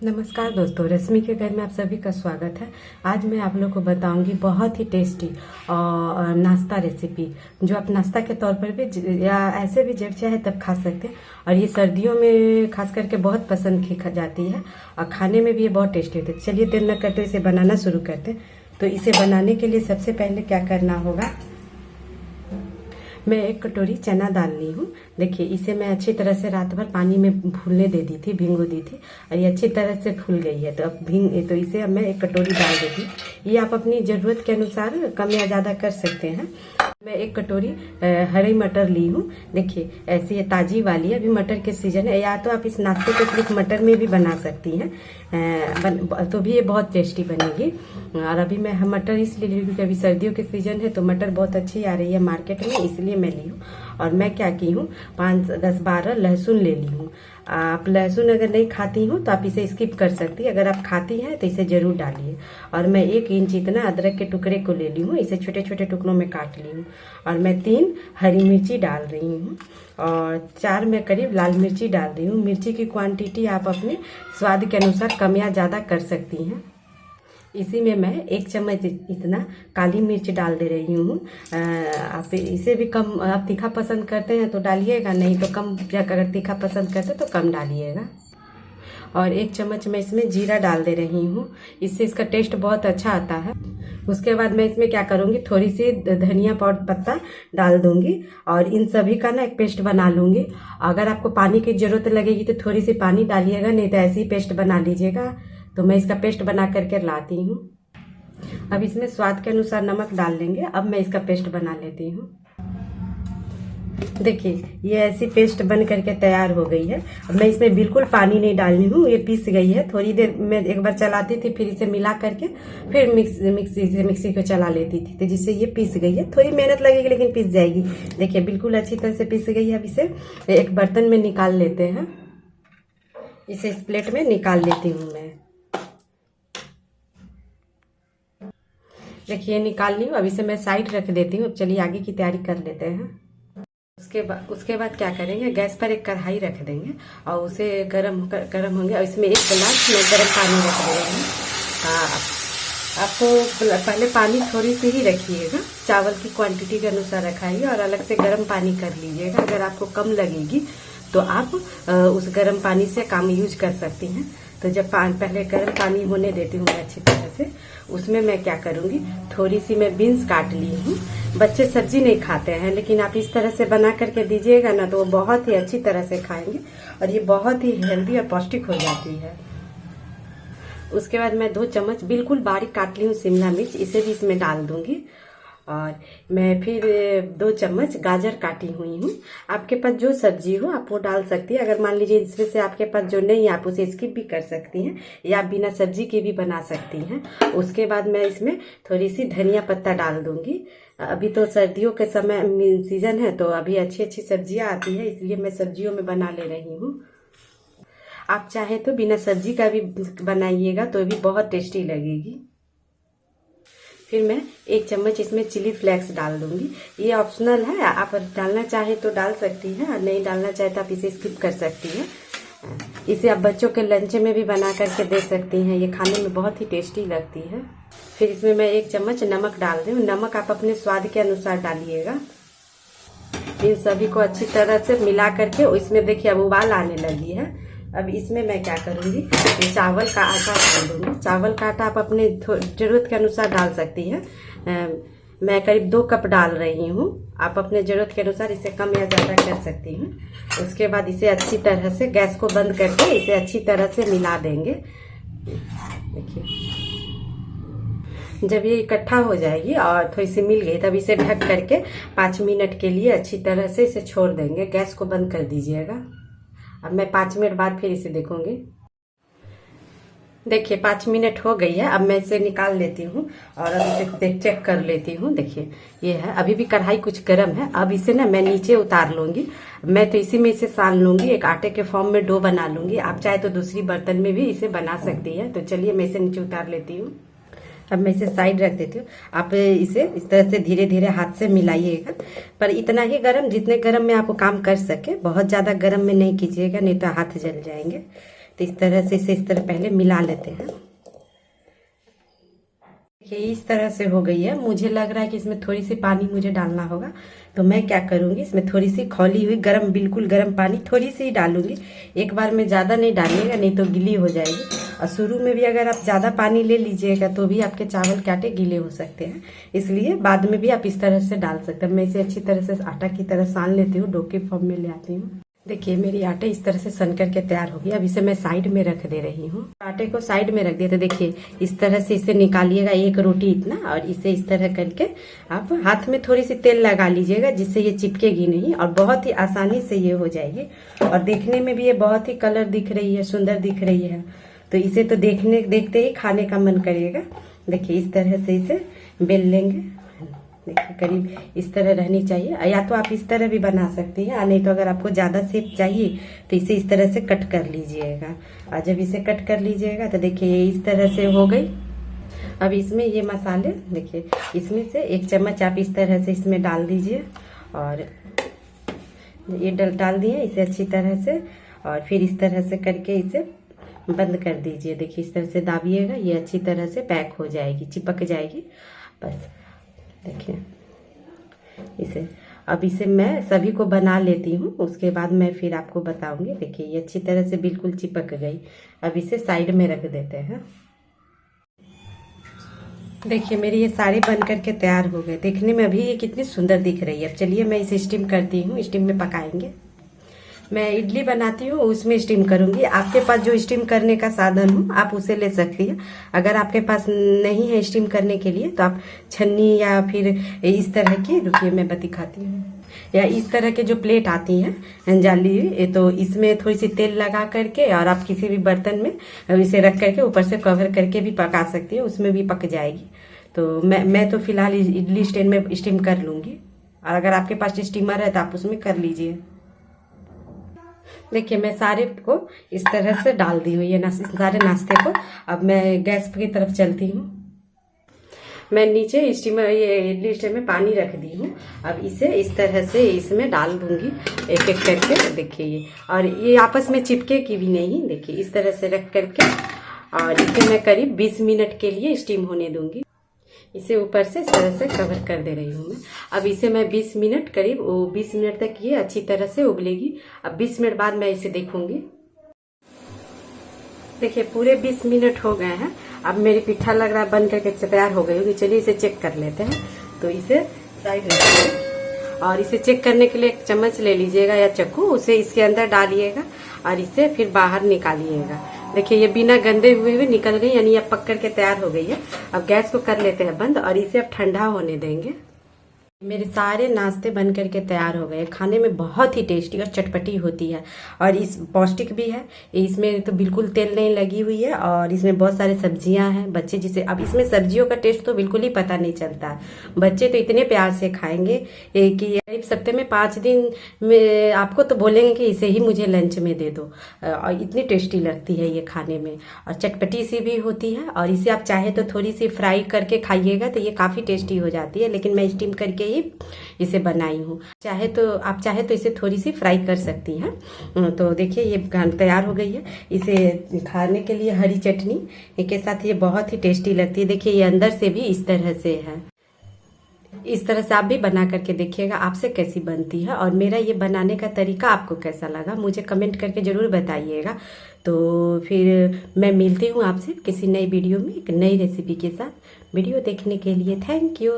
नमस्कार दोस्तों, रश्मि के घर में आप सभी का स्वागत है। आज मैं आप लोग को बताऊंगी बहुत ही टेस्टी और नाश्ता रेसिपी जो आप नाश्ता के तौर पर भी या ऐसे भी जब चाहे तब खा सकते हैं। और ये सर्दियों में खास करके बहुत पसंद की जाती है और खाने में भी ये बहुत टेस्टी होती है। चलिए देर न करते इसे बनाना शुरू करते हैं। तो इसे बनाने के लिए सबसे पहले क्या करना होगा, मैं 1 कटोरी चना दाल ली हूँ। देखिए इसे मैं अच्छी तरह से रात भर पानी में फूलने दे दी थी, भिगो दी थी और ये अच्छी तरह से फूल गई है। तो अब इसे अब मैं 1 कटोरी डाल देती हूँ। ये आप अपनी ज़रूरत के अनुसार कम या ज़्यादा कर सकते हैं। मैं 1 कटोरी हरी मटर ली हूँ। देखिए ऐसी ये ताज़ी वाली है, अभी मटर के सीजन है। या तो आप इस नाश्ते को सिर्फ मटर में भी बना सकती हैं, तो भी ये बहुत टेस्टी बनेगी। और अभी मैं मटर इसलिए ली क्योंकि अभी सर्दियों के सीजन है तो मटर बहुत अच्छी आ रही है मार्केट में, इसलिए मैं ली हूँ। और मैं क्या की हूँ, 5, 10, 12 लहसुन ले ली हूँ। आप लहसुन अगर नहीं खाती हूँ तो आप इसे स्किप कर सकती है, अगर आप खाती हैं तो इसे जरूर डालिए। और मैं 1 इंच इतना अदरक के टुकड़े को ले ली हूँ, इसे छोटे छोटे टुकड़ों में काट ली हूँ। और मैं 3 हरी मिर्ची डाल रही हूँ और 4 में करीब लाल मिर्ची डाल रही हूँ। मिर्ची की क्वांटिटी आप अपने स्वाद के अनुसार कम या ज़्यादा कर सकती हैं। इसी में मैं 1 चम्मच इतना काली मिर्च डाल दे रही हूँ। आप इसे भी कम, आप तीखा पसंद करते हैं तो डालिएगा, नहीं तो कम, अगर तीखा पसंद करते हैं तो कम डालिएगा। और 1 चम्मच मैं इसमें जीरा डाल दे रही हूँ, इससे इसका टेस्ट बहुत अच्छा आता है। उसके बाद मैं इसमें क्या करूँगी, थोड़ी सी धनिया पाउडर पत्ता डाल दूंगी और इन सभी का ना एक पेस्ट बना लूँगी। अगर आपको पानी की ज़रूरत लगेगी तो थोड़ी सी पानी डालिएगा, नहीं तो ऐसे ही पेस्ट बना लीजिएगा। तो मैं इसका पेस्ट बना करके लाती हूँ। अब इसमें स्वाद के अनुसार नमक डाल लेंगे। अब मैं इसका पेस्ट बना लेती हूँ। देखिए ये ऐसी पेस्ट बन करके तैयार हो गई है। अब मैं इसमें बिल्कुल पानी नहीं डालनी हूँ, ये पीस गई है। थोड़ी देर मैं एक बार चलाती थी, फिर इसे मिला करके फिर मिक्सी को चला लेती थी, तो जिससे ये पीस गई है। थोड़ी मेहनत लगेगी लेकिन पीस जाएगी। देखिए बिल्कुल अच्छी तरह से पीस गई है। अब इसे एक बर्तन में निकाल लेते हैं। इसे इस प्लेट में निकाल लेती हूँ मैं। देखिए निकाल ली हूँ। अब इसे मैं साइड रख देती हूँ। चलिए आगे की तैयारी कर लेते हैं। उसके बाद क्या करेंगे, गैस पर एक कढ़ाई रख देंगे और उसे गरम होंगे और इसमें 1 गिलास में गरम पानी रख देंगे। आपको पहले पानी थोड़ी सी ही रखिएगा, चावल की क्वांटिटी के अनुसार रखाइए और अलग से गर्म पानी कर लीजिएगा। अगर आपको कम लगेगी तो आप उस गर्म पानी से काम यूज कर सकती हैं। तो जब पहले गर्म पानी होने देती हूँ मैं अच्छी तरह से, उसमें मैं क्या करूँगी, थोड़ी सी मैं बीन्स काट ली हूँ। बच्चे सब्जी नहीं खाते हैं, लेकिन आप इस तरह से बना करके दीजिएगा ना तो वो बहुत ही अच्छी तरह से खाएंगे और ये बहुत ही हेल्दी और पौष्टिक हो जाती है। उसके बाद मैं 2 चम्मच बिल्कुल बारीक काट ली हूँ शिमला मिर्च, इसे भी इसमें डाल दूंगी। और मैं फिर 2 चम्मच गाजर काटी हुई हूँ। आपके पास जो सब्जी हो आप वो डाल सकती है। अगर मान लीजिए इसमें से आपके पास जो नहीं है आप उसे स्किप भी कर सकती हैं या बिना सब्जी के भी बना सकती हैं। उसके बाद मैं इसमें थोड़ी सी धनिया पत्ता डाल दूंगी। अभी तो सर्दियों के समय सीजन है तो अभी अच्छी अच्छी सब्जियां आती है, इसलिए मैं सब्जियों में बना ले रही हूँ। आप चाहें तो बिना सब्जी का भी बनाइएगा तो भी बहुत टेस्टी लगेगी। फिर मैं 1 चम्मच इसमें चिली फ्लेक्स डाल दूंगी। ये ऑप्शनल है, आप डालना चाहे तो डाल सकती हैं और नहीं डालना चाहे तो आप इसे स्किप कर सकती हैं। इसे आप बच्चों के लंच में भी बना करके दे सकती हैं, ये खाने में बहुत ही टेस्टी लगती है। फिर इसमें मैं 1 चम्मच नमक डाल रही हूँ। नमक आप अपने स्वाद के अनुसार डालिएगा। इन सभी को अच्छी तरह से मिला करके इसमें देखिए अब उबाल आने लगी है। अब इसमें मैं क्या करूँगी, चावल का आटा डाल दूँगी। चावल का आटा आप अपने ज़रूरत के अनुसार डाल सकती हैं। मैं करीब 2 कप डाल रही हूँ, आप अपने ज़रूरत के अनुसार इसे कम या ज़्यादा कर सकती हैं। उसके बाद इसे अच्छी तरह से गैस को बंद करके इसे अच्छी तरह से मिला देंगे। देखिए जब ये इकट्ठा हो जाएगी और थोड़ी सी मिल गई तब इसे ढक करके 5 मिनट के लिए अच्छी तरह से इसे छोड़ देंगे। गैस को बंद कर दीजिएगा। अब मैं 5 मिनट बाद फिर इसे देखूंगी। देखिए 5 मिनट हो गई है। अब मैं इसे निकाल लेती हूँ और अब इसे चेक कर लेती हूँ। देखिए ये है, अभी भी कढ़ाई कुछ गर्म है। अब इसे ना मैं नीचे उतार लूंगी। मैं तो इसी में इसे सान लूंगी, एक आटे के फॉर्म में डो बना लूंगी। आप चाहे तो दूसरी बर्तन में भी इसे बना सकती है। तो चलिए मैं इसे नीचे उतार लेती हूँ। अब मैं इसे साइड रख देती हूँ। आप इसे इस तरह से धीरे धीरे हाथ से मिलाइएगा, पर इतना ही गरम जितने गरम में आपको काम कर सके, बहुत ज़्यादा गरम में नहीं कीजिएगा नहीं तो हाथ जल जाएंगे। तो इस तरह से इसे इस तरह पहले मिला लेते हैं। ये इस तरह से हो गई है। मुझे लग रहा है कि इसमें थोड़ी सी पानी मुझे डालना होगा, तो मैं क्या करूँगी, इसमें थोड़ी सी खौली हुई गरम, बिल्कुल गरम पानी थोड़ी सी ही डालूंगी। एक बार में ज़्यादा नहीं डालिएगा, नहीं तो गीली हो जाएगी। और शुरू में भी अगर आप ज़्यादा पानी ले लीजिएगा तो भी आपके चावल के आटे गीले हो सकते हैं, इसलिए बाद में भी आप इस तरह से डाल सकते हैं। मैं इसे अच्छी तरह से आटा की तरह सान लेती हूँ, डो के फॉर्म में ले आती हूँ। देखिए मेरी आटे इस तरह से सन करके तैयार हो गई। अब इसे मैं साइड में रख दे रही हूँ। आटे को साइड में रख दिया, तो देखिए इस तरह से इसे निकालिएगा, एक रोटी इतना, और इसे इस तरह करके आप हाथ में थोड़ी सी तेल लगा लीजिएगा, जिससे ये चिपकेगी नहीं और बहुत ही आसानी से ये हो जाएगी। और देखने में भी ये बहुत ही कलर दिख रही है, सुंदर दिख रही है, तो इसे तो देखते ही खाने का मन करेगा। देखिए इस तरह से इसे बेल लेंगे। देखिए करीब इस तरह रहनी चाहिए, या तो आप इस तरह भी बना सकती हैं, नहीं तो अगर आपको ज़्यादा शेप चाहिए तो इसे इस तरह से कट कर लीजिएगा। और जब इसे कट कर लीजिएगा तो देखिए ये इस तरह से हो गई। अब इसमें ये मसाले देखिए, इसमें से 1 चम्मच आप इस तरह से इसमें डाल दीजिए, और ये डाल दिए इसे अच्छी तरह से, और फिर इस तरह से करके इसे बंद कर दीजिए। देखिए इस तरह से दाबिएगा, ये अच्छी तरह से पैक हो जाएगी, चिपक जाएगी बस। देखिए अब इसे मैं सभी को बना लेती हूँ, उसके बाद मैं फिर आपको बताऊंगी। देखिए ये अच्छी तरह से बिल्कुल चिपक गई। अब इसे साइड में रख देते हैं। देखिए मेरे ये सारे बन करके तैयार हो गए। देखने में अभी ये कितनी सुंदर दिख रही है। अब चलिए मैं इसे स्टीम करती हूँ, स्टीम में पकाएंगे। मैं इडली बनाती हूँ, उसमें स्टीम करूंगी। आपके पास जो स्टीम करने का साधन हो आप उसे ले सकती हैं। अगर आपके पास नहीं है स्टीम करने के लिए तो आप छन्नी या फिर इस तरह की, रुकिए मैं दिखाती हूँ, या इस तरह के जो प्लेट आती हैं जाली, तो इसमें थोड़ी सी तेल लगा करके और आप किसी भी बर्तन में इसे रख करके ऊपर से कवर करके भी पका सकती हैं, उसमें भी पक जाएगी। तो मैं तो फिलहाल इडली स्टैंड में स्टीम कर लूँगी, और अगर आपके पास स्टीमर है तो आप उसमें कर लीजिए। देखिए मैं सारे को इस तरह से डाल दी हुई है, सारे नाश्ते को। अब मैं गैस की तरफ चलती हूँ। मैं नीचे स्टीमर, ये इडली स्टैंड में पानी रख दी हूँ। अब इसे इस तरह से इसमें डाल दूंगी एक एक करके। देखिए ये, और ये आपस में चिपके की भी नहीं। देखिए इस तरह से रख करके, और इसे मैं करीब 20 मिनट के लिए स्टीम होने दूंगी। इसे ऊपर से इस तरह से कवर कर दे रही हूँ मैं। अब इसे मैं 20 मिनट करीब 20 मिनट तक ये अच्छी तरह से उबलेगी। अब 20 मिनट बाद मैं इसे देखूंगी। देखिए पूरे 20 मिनट हो गए हैं। अब मेरी पिट्ठा लग रहा है बन करके तैयार हो गई होगी। चलिए इसे चेक कर लेते हैं। तो इसे साइड रखिए, और इसे चेक करने के लिए एक चम्मच ले लीजिएगा या चाकू, उसे इसके अंदर डालिएगा और इसे फिर बाहर निकालिएगा। देखिए ये बिना गंदे हुए निकल गई, यानी अब पक करके तैयार हो गई है। अब गैस को कर लेते हैं बंद, और इसे अब ठंडा होने देंगे। मेरे सारे नाश्ते बन करके तैयार हो गए। खाने में बहुत ही टेस्टी और चटपटी होती है, और इस पौष्टिक भी है। इसमें तो बिल्कुल तेल नहीं लगी हुई है, और इसमें बहुत सारे सब्जियां हैं। बच्चे जिसे, अब इसमें सब्जियों का टेस्ट तो बिल्कुल ही पता नहीं चलता। बच्चे तो इतने प्यार से खाएंगे कि करीब सप्ते में 5 दिन में आपको तो बोलेंगे कि इसे ही मुझे लंच में दे दो। और इतनी टेस्टी लगती है ये खाने में, और चटपटी सी भी होती है। और इसे आप चाहे तो थोड़ी सी फ्राई करके खाइएगा तो ये काफ़ी टेस्टी हो जाती है, लेकिन मैं स्टीम करके इसे बनाई हूँ। आप चाहे तो इसे थोड़ी सी फ्राई कर सकती हैं। तो देखिए ये तैयार हो गई है। इसे खाने के लिए हरी चटनी के साथ ये बहुत ही टेस्टी लगती है। देखिए ये अंदर से भी इस तरह से है। इस तरह से आप भी बना करके देखिएगा आपसे कैसी बनती है, और मेरा ये बनाने का तरीका आपको कैसा लगा मुझे कमेंट करके जरूर बताइएगा। तो फिर मैं मिलती हूँ आपसे किसी नई वीडियो में एक नई रेसिपी के साथ। वीडियो देखने के लिए थैंक यू।